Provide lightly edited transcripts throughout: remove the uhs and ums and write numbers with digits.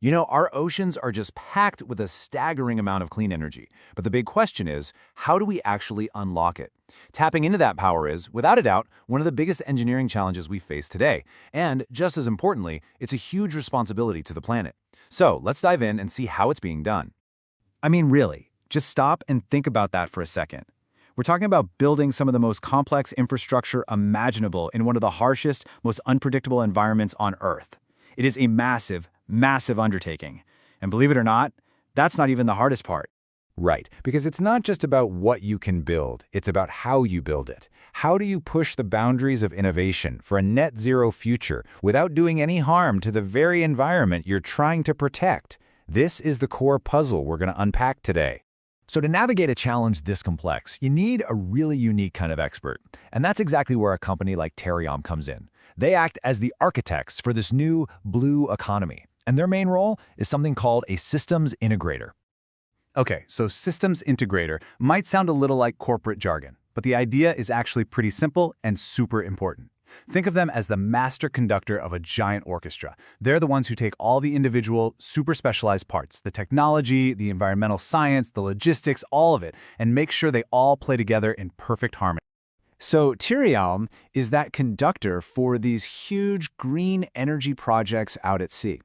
You know, our oceans are just packed with a staggering amount of clean energy. But the big question is, how do we actually unlock it? Tapping into that power is, without a doubt, one of the biggest engineering challenges we face today. And, just as importantly, it's a huge responsibility to the planet. So, let's dive in and see how it's being done. I mean, really, just stop and think about that for a second. We're talking about building some of the most complex infrastructure imaginable in one of the harshest, most unpredictable environments on Earth. It is a massive, massive undertaking. And believe it or not, that's not even the hardest part. Right, because it's not just about what you can build, it's about how you build it. How do you push the boundaries of innovation for a net zero future without doing any harm to the very environment you're trying to protect? This is the core puzzle we're going to unpack today. So to navigate a challenge this complex, you need a really unique kind of expert. And that's exactly where a company like Teraom comes in. They act as the architects for this new blue economy. And their main role is something called a systems integrator. Okay, so systems integrator might sound a little like corporate jargon, but the idea is actually pretty simple and super important. Think of them as the master conductor of a giant orchestra. They're the ones who take all the individual, super specialized parts, the technology, the environmental science, the logistics, all of it, and make sure they all play together in perfect harmony. So Teraom is that conductor for these huge green energy projects out at sea.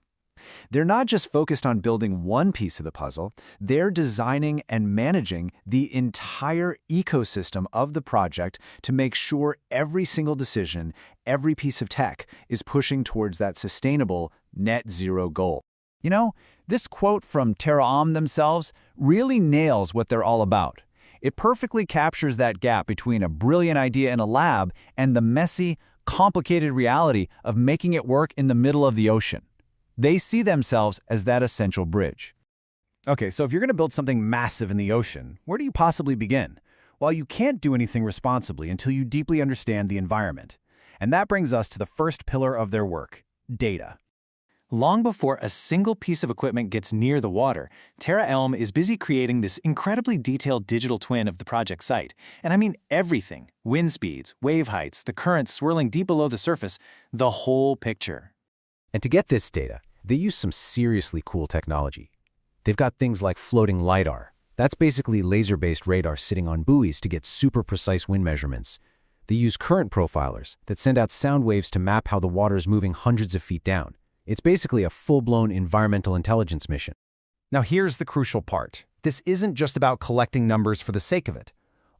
They're not just focused on building one piece of the puzzle, they're designing and managing the entire ecosystem of the project to make sure every single decision, every piece of tech is pushing towards that sustainable net zero goal. You know, this quote from Teraom themselves really nails what they're all about. It perfectly captures that gap between a brilliant idea in a lab and the messy, complicated reality of making it work in the middle of the ocean. They see themselves as that essential bridge. Okay, so if you're going to build something massive in the ocean, where do you possibly begin? Well, you can't do anything responsibly until you deeply understand the environment. And that brings us to the first pillar of their work, data. Long before a single piece of equipment gets near the water, Teraom is busy creating this incredibly detailed digital twin of the project site. And I mean everything: wind speeds, wave heights, the currents swirling deep below the surface, the whole picture. And to get this data, they use some seriously cool technology. They've got things like floating LiDAR. That's basically laser-based radar sitting on buoys to get super precise wind measurements. They use current profilers that send out sound waves to map how the water is moving hundreds of feet down. It's basically a full-blown environmental intelligence mission. Now here's the crucial part. This isn't just about collecting numbers for the sake of it.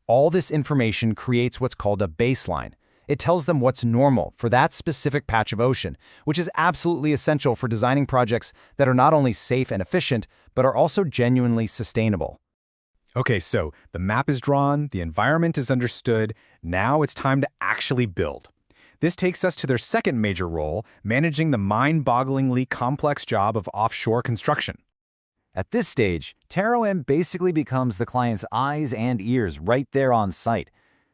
All this information creates what's called a baseline. It tells them what's normal for that specific patch of ocean, which is absolutely essential for designing projects that are not only safe and efficient, but are also genuinely sustainable. Okay, so the map is drawn, the environment is understood, now it's time to actually build. This takes us to their second major role, managing the mind-bogglingly complex job of offshore construction. At this stage, Teraom basically becomes the client's eyes and ears right there on site.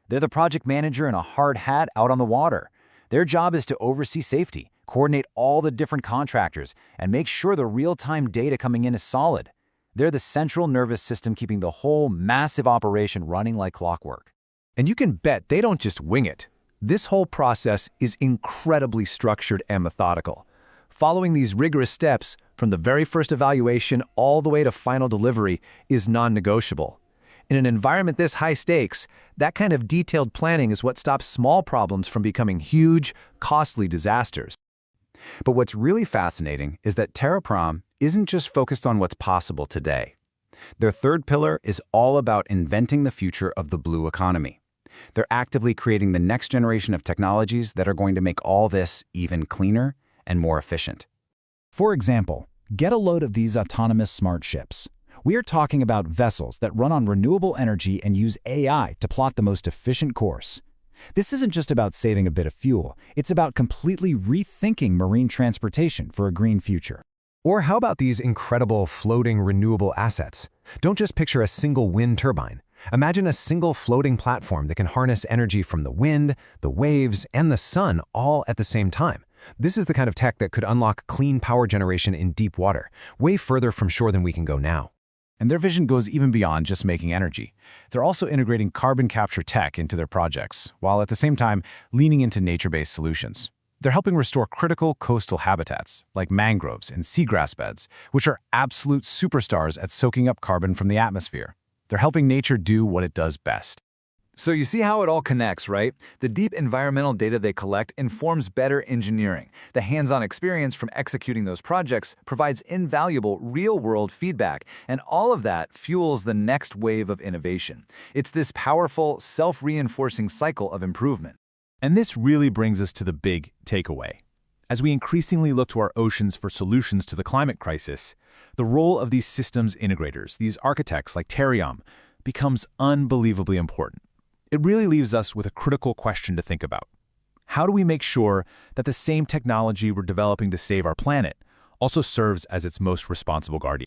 They're the project manager in a hard hat out on the water. Their job is to oversee safety, coordinate all the different contractors, and make sure the real-time data coming in is solid. They're the central nervous system keeping the whole massive operation running like clockwork. And you can bet they don't just wing it. This whole process is incredibly structured and methodical. Following these rigorous steps, from the very first evaluation all the way to final delivery, is non-negotiable. In an environment this high stakes, that kind of detailed planning is what stops small problems from becoming huge, costly disasters. But what's really fascinating is that Teraom isn't just focused on what's possible today. Their third pillar is all about inventing the future of the blue economy. They're actively creating the next generation of technologies that are going to make all this even cleaner and more efficient. For example, get a load of these autonomous smart ships. We are talking about vessels that run on renewable energy and use AI to plot the most efficient course. This isn't just about saving a bit of fuel, it's about completely rethinking marine transportation for a green future. Or how about these incredible floating renewable assets? Don't just picture a single wind turbine. Imagine a single floating platform that can harness energy from the wind, the waves, and the sun all at the same time. This is the kind of tech that could unlock clean power generation in deep water, way further from shore than we can go now. And their vision goes even beyond just making energy. They're also integrating carbon capture tech into their projects, while at the same time leaning into nature-based solutions. They're helping restore critical coastal habitats, like mangroves and seagrass beds, which are absolute superstars at soaking up carbon from the atmosphere. They're helping nature do what it does best. So you see how it all connects, right? The deep environmental data they collect informs better engineering. The hands-on experience from executing those projects provides invaluable real-world feedback, and all of that fuels the next wave of innovation. It's this powerful, self-reinforcing cycle of improvement. And this really brings us to the big takeaway. As we increasingly look to our oceans for solutions to the climate crisis, the role of these systems integrators, these architects like Teraom, becomes unbelievably important. It really leaves us with a critical question to think about. How do we make sure that the same technology we're developing to save our planet also serves as its most responsible guardian?